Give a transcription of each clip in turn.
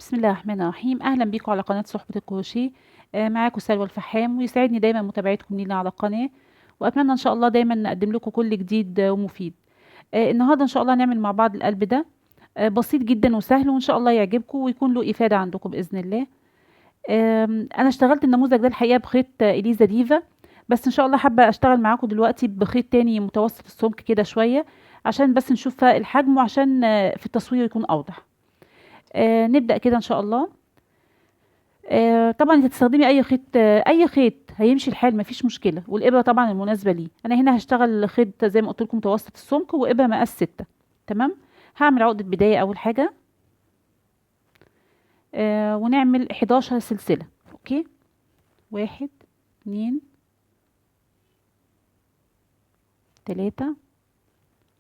بسم الله الرحمن الرحيم. اهلا بيكم على قناه صحبه الكروشيه. معاكم سلوى الفحام، ويسعدني دايما متابعتكم لينا على القناه، واتمنى ان شاء الله دايما نقدم لكم كل جديد ومفيد. النهارده ان شاء الله هنعمل مع بعض القلب ده. بسيط جدا وسهل، وان شاء الله يعجبكم ويكون له افاده عندكم باذن الله. انا اشتغلت النموذج ده الحقيقه بخيط اليزا ديفا، بس ان شاء الله حابه اشتغل معاكم دلوقتي بخيط تاني متوسط السمك كده شويه، عشان بس نشوف الحجم، وعشان في التصوير يكون اوضح. نبدا كده ان شاء الله. طبعا انت هتستخدمي اي خيط، اي خيط هيمشي الحال مفيش مشكله، والابره طبعا المناسبه ليه. انا هنا هشتغل خيط زي ما قلت لكم متوسط السمك، وابره مقاس 6. تمام. هعمل عقده بدايه اول حاجه، ونعمل 11 سلسله. اوكي، 1 2 3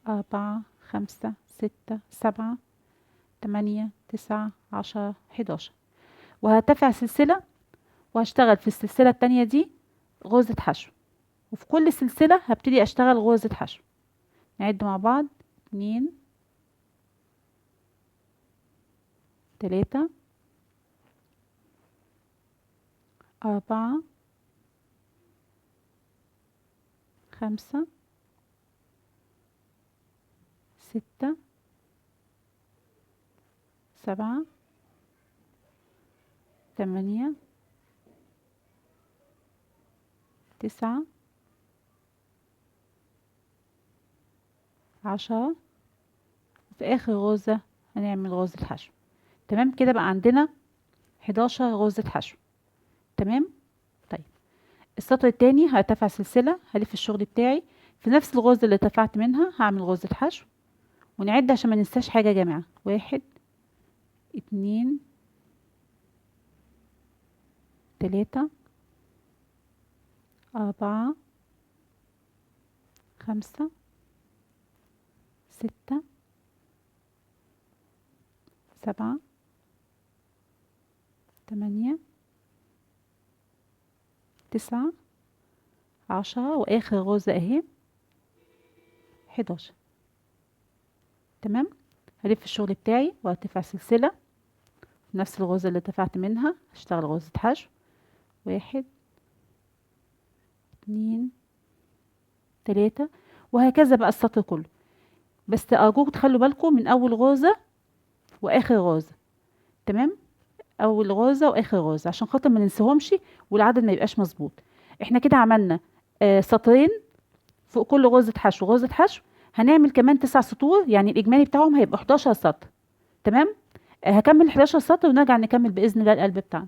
4 5 6 7 8 9 10 11. وهرتفع سلسله، وهشتغل في السلسله التانية دي غرزه حشو، وفي كل سلسله هبتدي اشتغل غرزه حشو. نعد مع بعض: 2 3 4 5 6 7 8 9 10. في آخر غرزة هنعمل غرزة حشو. تمام كده بقى عندنا 11 غرزة حشو. تمام. طيب، السطر التاني هرتفع سلسلة، هلف الشغل بتاعي في نفس الغرزة اللي ارتفعت منها، هعمل غرزة حشو. ونعد عشان ما ننساش حاجة يا جماعة: 1 2 3 4 5 6 7 8 9 10. واخر غرزة اهي 11. تمام. هلف الشغل بتاعي وارتفع سلسلة في نفس الغرزة اللي ارتفعت منها، هشتغل غرزة حشو. 1 2 3. وهكذا بقى السطر كله، بس ارجوكم تخلوا بالكم من اول غرزة واخر غرزة. تمام، اول غرزة واخر غرزة عشان خاطر ما ننساهمش والعدد ما يبقاش مظبوط. احنا كده عملنا سطرين فوق كل غرزة حشو غرزة حشو. هنعمل كمان 9 سطور، يعني الاجمالي بتاعهم هيبقى 11 سطر. تمام. هكمل 11 سطر ونرجع نكمل باذن الله القلب بتاعنا.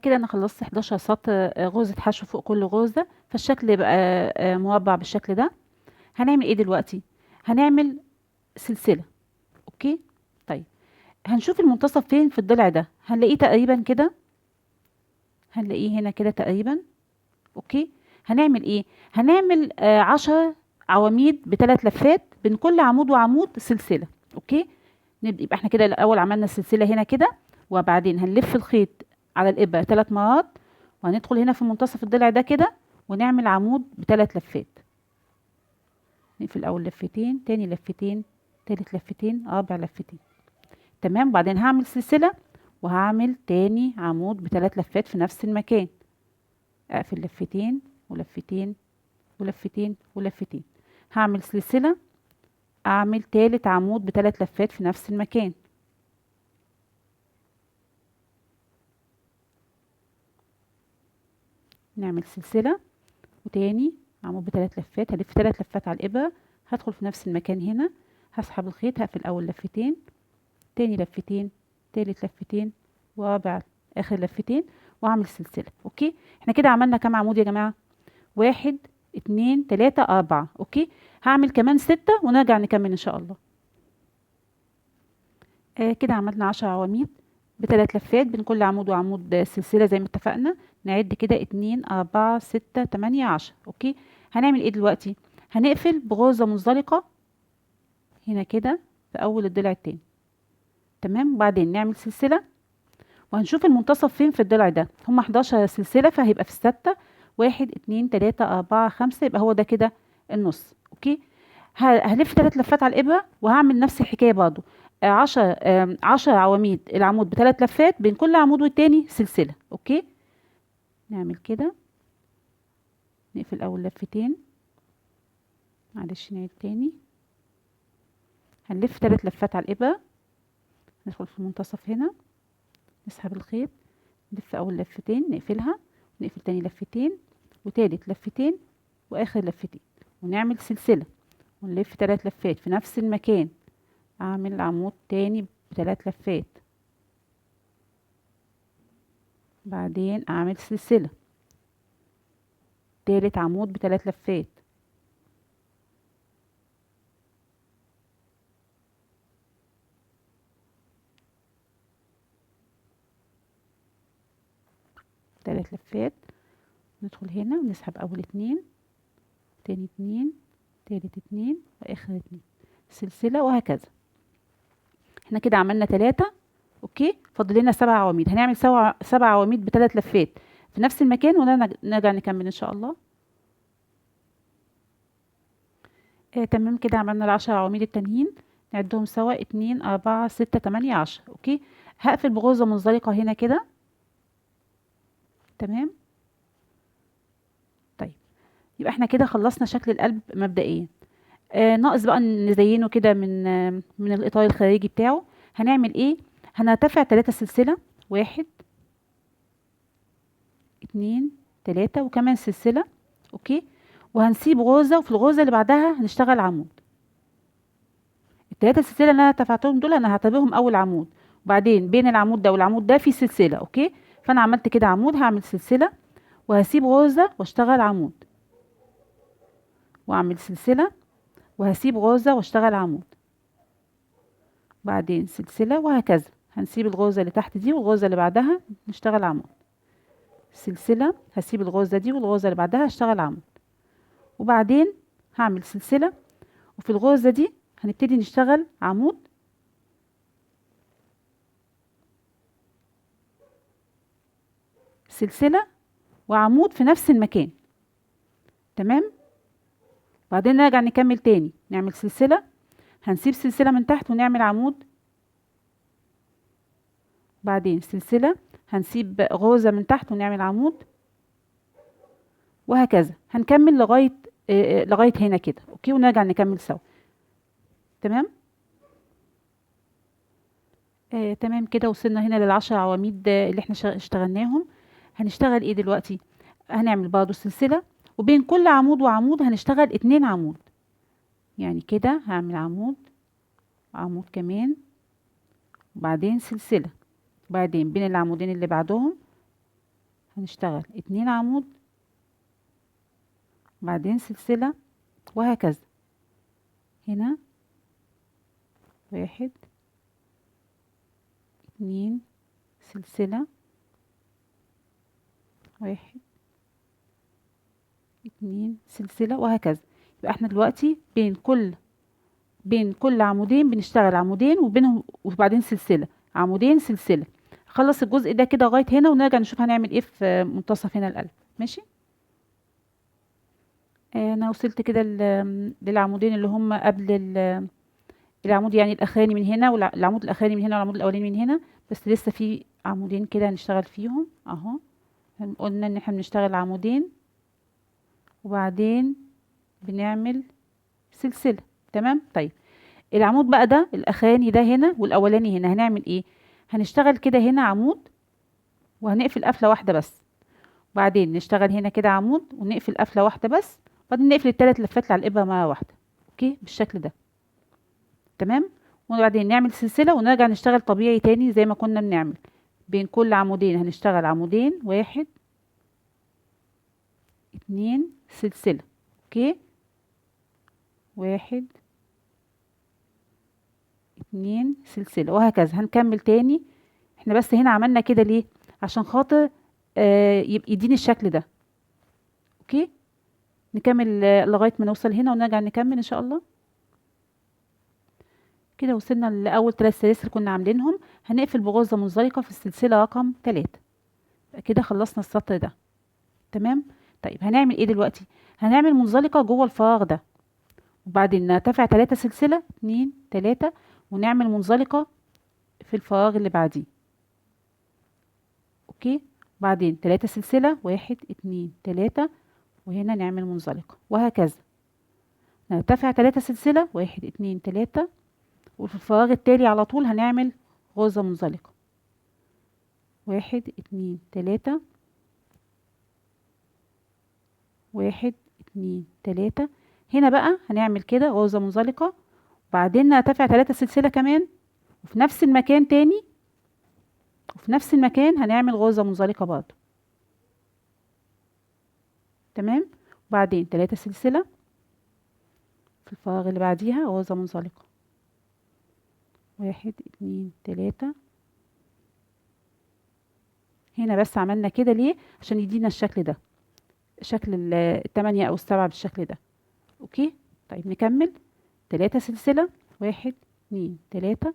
كده انا خلصت 11 سطر غرزة حشو فوق كل غرزة، فالشكل يبقى مربع بالشكل ده. هنعمل ايه دلوقتي؟ هنعمل سلسلة. اوكي. طيب، هنشوف المنتصف فين في الضلع ده. هنلاقيه تقريبا كده، هنلاقيه هنا كده تقريبا. اوكي. هنعمل ايه؟ هنعمل 10 عواميد ب3 لفات بين كل عمود وعمود سلسلة. اوكي. يبقى احنا كده الاول عملنا السلسلة هنا كده، وبعدين هنلف الخيط على الإبرة 3 مرات، وهندخل هنا في منتصف الضلع ده كده ونعمل عمود ب3 لفات. نقفل أول لفتين، تاني لفتين، تالت لفتين، رابع لفتين. تمام. وبعدين هعمل سلسلة وهعمل تاني عمود ب3 لفات في نفس المكان. اقفل لفتين ولفتين ولفتين ولفتين. هعمل سلسلة، اعمل تالت عمود ب3 لفات في نفس المكان. نعمل سلسلة وتاني عمود ب3 لفات، هلف 3 لفات على الإبرة، هدخل في نفس المكان هنا، هسحب الخيط، هقفل أول لفتين، تاني لفتين، تالت لفتين، ورابع آخر لفتين، وأعمل سلسلة. أوكي. احنا كده عملنا كام عمود يا جماعة؟ 1 2 3 4. أوكي. هعمل كمان 6 ونرجع نكمل إن شاء الله. كده عملنا 10 عواميد ب3 لفات بين كل عمود وعمود سلسلة زي ما اتفقنا. نعد كده 2 4 6 8 10. اوكي. هنعمل ايه دلوقتي؟ هنقفل بغرزة منزلقة هنا كده في اول الضلع التاني. تمام. وبعدين نعمل سلسلة، وهنشوف المنتصف فين في الضلع ده. هما 11 سلسلة، فهيبقى في الستة 1 2 3 4 5، يبقى هو ده كده النص. اوكي. هلف 3 لفات على الإبرة، وهعمل نفس الحكاية برضو. 10 عواميد، العمود ب3 لفات، بين كل عمود والتاني سلسلة. اوكي، نعمل كده، نقفل اول لفتين، معلش نعيد تاني. هنلف 3 لفات على الابرة، ندخل في المنتصف هنا، نسحب الخيط، نلف اول لفتين نقفلها، ونقفل تاني لفتين، وتالت لفتين، واخر لفتين، ونعمل سلسلة، ونلف 3 لفات في نفس المكان، اعمل عمود تاني ب3 لفات، بعدين اعمل سلسلة، تالت عمود ب3 لفات، تلات لفات، ندخل هنا ونسحب اول 2، تاني 2، تالت 2، واخر 2، سلسلة، وهكذا. احنا كده عملنا 3. اوكي، فاضل لنا 7 عواميد. هنعمل 7 عواميد ب3 لفات في نفس المكان، ونرجع نكمل ان شاء الله. تمام، كده عملنا ال10 عواميد التانيين، نعدهم سوا: 2 4 6 8 10. اوكي، هقفل بغرزة منزلقة هنا كده. تمام، طيب، يبقى احنا كده خلصنا شكل القلب مبدئيا. ناقص بقى نزينه كده من الاطار الخارجي بتاعه. هنعمل ايه؟ هنرتفع 3 سلسلة، 1 2 3، وكمان سلسلة. اوكي، وهنسيب غرزة، وفي الغرزة اللي بعدها هنشتغل عمود. ال3 سلسلة اللي انا ارتفعتهم دول انا هعتبرهم اول عمود، وبعدين بين العمود ده والعمود ده في سلسلة. اوكي، فانا عملت كده عمود، هعمل سلسلة، وهسيب غرزة واشتغل عمود، واعمل سلسلة، وهسيب غرزة واشتغل عمود، بعدين سلسلة، وهكذا. هنسيب الغرزة اللي تحت دي والغرزة اللي بعدها نشتغل عمود، سلسلة، هسيب الغرزة دي والغرزة اللي بعدها هشتغل عمود، وبعدين هعمل سلسلة، وفي الغرزة دي هنبتدي نشتغل عمود، سلسلة، وعمود في نفس المكان. تمام، بعدين نرجع نكمل تاني، نعمل سلسلة، هنسيب سلسلة من تحت ونعمل عمود، بعدين سلسلة، هنسيب غرزة من تحت ونعمل عمود، وهكذا. هنكمل لغاية هنا كده. اوكي، ونرجع نكمل سوا. تمام. تمام، كده وصلنا هنا لل10 عواميد اللي احنا اشتغلناهم. هنشتغل ايه دلوقتي؟ هنعمل برضو سلسلة، وبين كل عمود وعمود هنشتغل 2 عمود. يعني كده هعمل عمود، عمود كمان، وبعدين سلسلة، وبعدين بين العمودين اللي بعدهم هنشتغل 2 عمود، وبعدين سلسلة، وهكذا. هنا 1 2 سلسلة، 1 2 سلسلة، وهكذا. يبقى احنا دلوقتي بين كل عمودين بنشتغل عمودين، وبينهم وبعدين سلسلة، عمودين، سلسلة. خلص الجزء ده كده لغاية هنا، ونرجع نشوف هنعمل ايه في منتصف هنا القلب. ماشي. انا وصلت كده للعمودين اللي هم قبل العمود، يعني الاخراني من هنا، والعمود الاخراني من هنا، والعمود الاولاني من هنا، بس لسه في عمودين كده هنشتغل فيهم اهو. قلنا ان احنا بنشتغل عمودين، وبعدين بنعمل سلسلة. تمام، طيب، العمود بقى ده الاخراني ده هنا، والاولاني هنا، هنعمل ايه؟ هنشتغل كده هنا عمود، وهنقفل قفلة واحدة بس، وبعدين نشتغل هنا كده عمود ونقفل قفلة واحدة بس، وبعدين نقفل ال3 لفات على الابرة مرة واحدة. اوكي، بالشكل ده. تمام، وبعدين نعمل سلسلة، ونرجع نشتغل طبيعي تاني زي ما كنا بنعمل. بين كل عمودين هنشتغل عمودين، 1 2 سلسلة. اوكي، 1 2 سلسلة، وهكذا. هنكمل تاني. احنا بس هنا عملنا كده ليه؟ عشان خاطر يبقى يديني الشكل ده. اوكي، نكمل لغاية ما نوصل هنا، ونرجع نكمل ان شاء الله. كده وصلنا لأول 3 سلاسل كنا عاملينهم. هنقفل بغرزة منزلقة في السلسلة رقم 3. كده خلصنا السطر ده. تمام، طيب، هنعمل ايه دلوقتي؟ هنعمل منزلقة جوه الفراغ ده، وبعدين نرتفع 3 سلسلة، 2 3، ونعمل منزلقة في الفراغ اللي بعديه. اوكي، بعدين 3 سلسلة، 1 2 3، وهنا نعمل منزلقة، وهكذا نرتفع 3 سلسلة، 1 2 3، وفي الفراغ التالي على طول هنعمل غرزة منزلقة، 1 2 3، 1 2 3. هنا بقى هنعمل كده غرزة منزلقة، وبعدين نرتفع 3 سلسلة كمان، وفي نفس المكان تاني، وفي نفس المكان هنعمل غرزة منزلقة برضه. تمام، وبعدين 3 سلسلة في الفراغ اللي بعديها غرزة منزلقة، 1 2 3. هنا بس عملنا كده ليه؟ عشان يدينا الشكل ده، شكل التمانية او السبعة بالشكل ده. اوكي، طيب نكمل. 3 سلسلة، 1 2 3،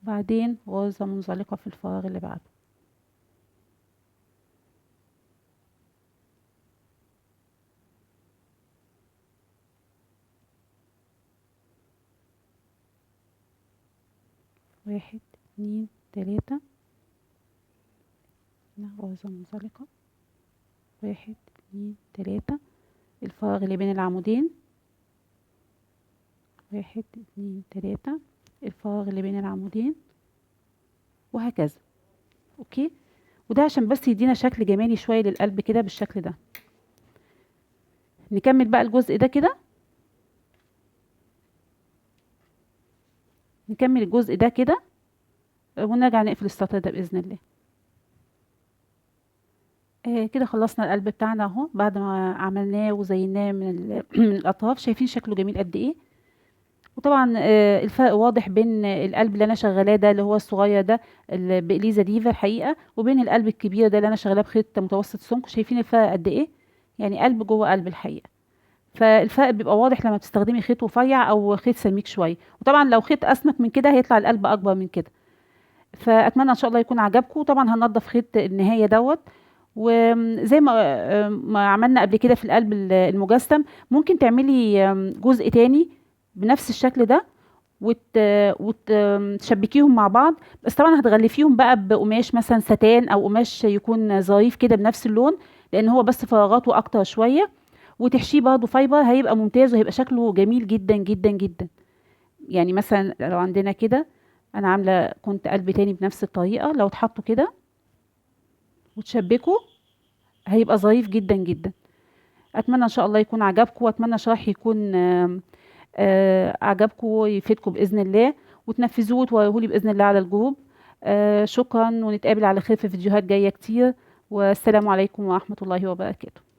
بعدين غرزة منزلقة في الفراغ اللي بعده. واحد 2 3، هنا غرزة منزلقة، 1 2 3، الفراغ اللي بين العمودين، 1 2 3، الفراغ اللي بين العمودين، وهكذا. اوكي، وده عشان بس يدينا شكل جمالي شوية للقلب كده بالشكل ده. نكمل بقى الجزء ده كده، نكمل الجزء ده كده، ونرجع نقفل السطر ده بإذن الله. كده خلصنا القلب بتاعنا اهو، بعد ما عملناه وزيناه من الأطراف. شايفين شكله جميل قد ايه؟ وطبعا الفرق واضح بين القلب اللي انا شغالاه ده اللي هو الصغير ده بإليزا ديفا الحقيقة، وبين القلب الكبير ده اللي انا شغالاه بخيط متوسط سمك. شايفين الفرق قد ايه؟ يعني قلب جوه قلب الحقيقة. فالفرق بيبقى واضح لما بتستخدمي خيط رفيع او خيط سميك شويه، وطبعا لو خيط اسمك من كده هيطلع القلب اكبر من كده. فاتمنى ان شاء الله يكون عجبكم. طبعا هننضف خيط النهايه دوت، وزي ما عملنا قبل كده في القلب المجسم، ممكن تعملي جزء تاني بنفس الشكل ده، وتشبكيهم مع بعض. بس طبعا هتغلفيهم بقى بقماش مثلا ستان او قماش يكون ظريف كده بنفس اللون، لان هو بس فراغاته اكتر شويه، وتحشيه برضه فايبر، هيبقى ممتاز وهيبقى شكله جميل جدا جدا جدا. يعني مثلا لو عندنا كده، انا عامله كنت قلب تاني بنفس الطريقه، لو اتحطوا كده وتشبكوا هيبقى ظريف جدا جدا. اتمنى ان شاء الله يكون عجبكم، واتمنى شرحي يكون عجبكم ويفيدكم باذن الله، وتنفذوه وتوريهولي باذن الله على الجروب. شكرا، ونتقابل على خير في فيديوهات جايه كتير، والسلام عليكم ورحمه الله وبركاته.